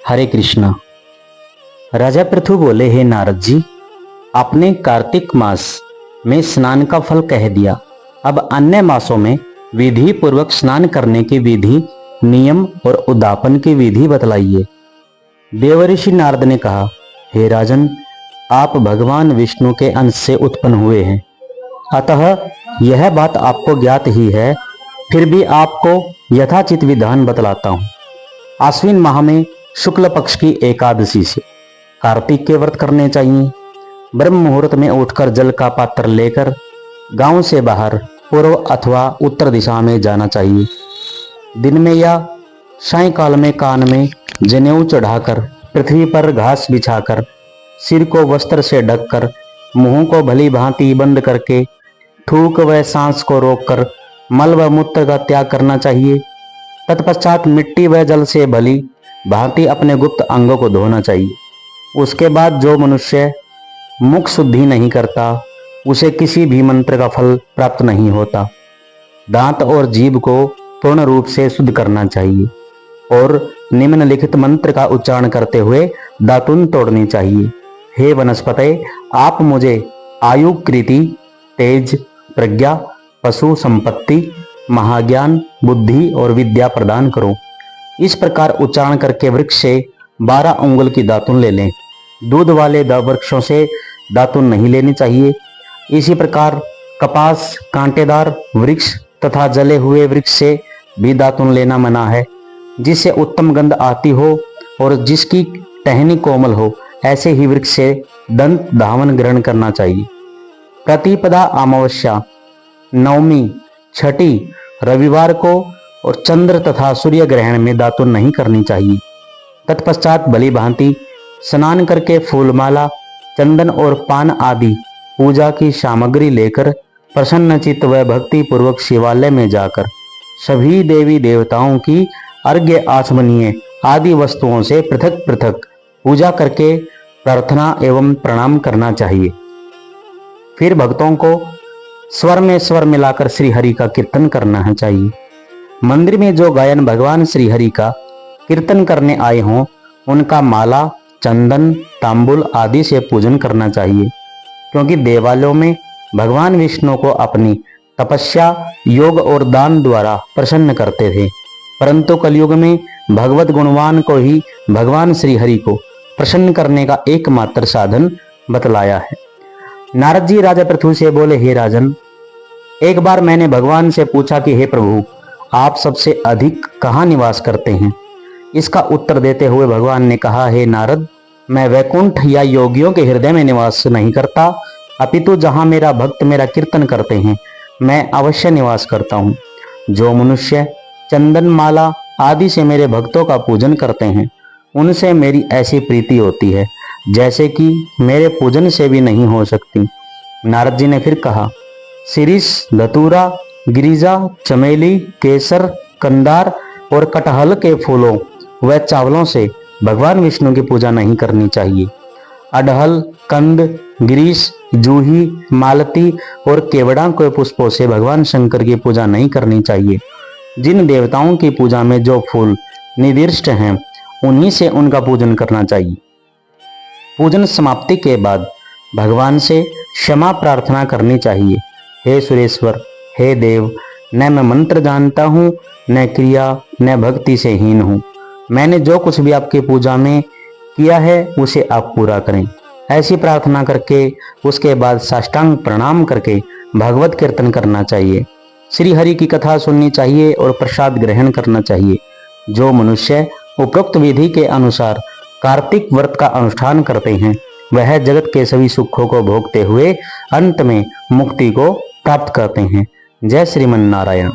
हरे कृष्णा। राजा पृथु बोले, हे नारद जी, आपने कार्तिक मास में स्नान का फल कह दिया। अब अन्य मासों में विधि पूर्वक स्नान करने की विधि, नियम और उद्यापन की विधि बतलाइए। देवऋषि नारद ने कहा, हे राजन, आप भगवान विष्णु के अंश से उत्पन्न हुए हैं, अतः यह बात आपको ज्ञात ही है। फिर भी आपको यथाचित विधान बतलाता हूँ। आश्विन माह में शुक्ल पक्ष की एकादशी से कार्तिक के व्रत करने चाहिए। ब्रह्म मुहूर्त में उठकर जल का पात्र लेकर गांव से बाहर पूर्व अथवा उत्तर दिशा में जाना चाहिए। दिन में या सायंकाल में कान में जनेऊ चढ़ाकर, पृथ्वी पर घास बिछाकर, सिर को वस्त्र से ढककर, मुंह को भली भांति बंद करके, थूक व सांस को रोककर मल व मूत्र का त्याग करना चाहिए। तत्पश्चात मिट्टी व जल से भली भांति अपने गुप्त अंगों को धोना चाहिए। उसके बाद जो मनुष्य मुख शुद्धि नहीं करता, उसे किसी भी मंत्र का फल प्राप्त नहीं होता। दांत और जीभ को पूर्ण रूप से शुद्ध करना चाहिए और निम्नलिखित मंत्र का उच्चारण करते हुए दातुन तोड़नी चाहिए। हे वनस्पते, आप मुझे आयु, कृति, तेज, प्रज्ञा, पशु संपत्ति, महाज्ञान, बुद्धि और विद्या प्रदान करो। इस प्रकार उच्चारण करके वृक्ष से 12 अंगुल की दातुन ले लें। दूध वाले वृक्षों से दातुन नहीं लेनी चाहिए। इसी प्रकार कपास, कांटेदार वृक्ष तथा जले हुए वृक्ष से भी दातुन लेना मना है। जिससे उत्तम गंध आती हो और जिसकी टहनी कोमल हो, ऐसे ही वृक्ष से दंत धावन ग्रहण करना चाहिए। प्रतिपदा, अमावस्या, नवमी, छठी, रविवार को और चंद्र तथा सूर्य ग्रहण में दातुन नहीं करनी चाहिए। तत्पश्चात भली भांति स्नान करके फूलमाला, चंदन और पान आदि पूजा की सामग्री लेकर प्रसन्नचित्त व भक्ति पूर्वक शिवालय में जाकर सभी देवी देवताओं की अर्घ्य, आचमनीय आदि वस्तुओं से पृथक पृथक पूजा करके प्रार्थना एवं प्रणाम करना चाहिए। फिर भक्तों को स्वर में स्वर मिलाकर श्री हरि का कीर्तन करना चाहिए। मंदिर में जो गायन भगवान श्री हरि का कीर्तन करने आए हों, उनका माला, चंदन, तांबुल आदि से पूजन करना चाहिए, क्योंकि देवालयों में भगवान विष्णु को अपनी तपस्या, योग और दान द्वारा प्रसन्न करते थे। परंतु कलयुग में भगवत गुणवान को ही भगवान श्री हरि को प्रसन्न करने का एकमात्र साधन बतलाया है। नारद जी राजा पृथु से बोले, हे राजन, एक बार मैंने भगवान से पूछा कि हे प्रभु, आप सबसे अधिक कहाँ निवास करते हैं? इसका उत्तर देते हुए भगवान ने कहा, हे नारद, मैं वैकुंठ या योगियों के हृदय में निवास नहीं करता, अपितु जहाँ मेरा भक्त मेरा कीर्तन करते हैं, मैं अवश्य निवास करता हूँ। जो मनुष्य चंदन, माला आदि से मेरे भक्तों का पूजन करते हैं, उनसे मेरी ऐसी प्रीति होती है जैसे कि मेरे पूजन से भी नहीं हो सकती। नारद जी ने फिर कहा, शिरीष, धतूरा, गिरिजा, चमेली, केसर, कंदार और कटहल के फूलों व चावलों से भगवान विष्णु की पूजा नहीं करनी चाहिए। अड़हल, कंद, गिरीश, जूही, मालती और केवड़ा के पुष्पों से भगवान शंकर की पूजा नहीं करनी चाहिए। जिन देवताओं की पूजा में जो फूल निर्दिष्ट हैं, उन्हीं से उनका पूजन करना चाहिए। पूजन समाप्ति के बाद भगवान से क्षमा प्रार्थना करनी चाहिए। हे सुरेश्वर, हे देव, न मैं मंत्र जानता हूँ, न क्रिया, न भक्ति से हीन हूँ। मैंने जो कुछ भी आपकी पूजा में किया है, उसे आप पूरा करें। ऐसी प्रार्थना करके उसके बाद साष्टांग प्रणाम करके भगवत कीर्तन करना चाहिए। श्री हरि की कथा सुननी चाहिए और प्रसाद ग्रहण करना चाहिए। जो मनुष्य उपरोक्त विधि के अनुसार कार्तिक व्रत का अनुष्ठान करते हैं, वह जगत के सभी सुखों को भोगते हुए अंत में मुक्ति को प्राप्त करते हैं। जय श्रीमन नारायण।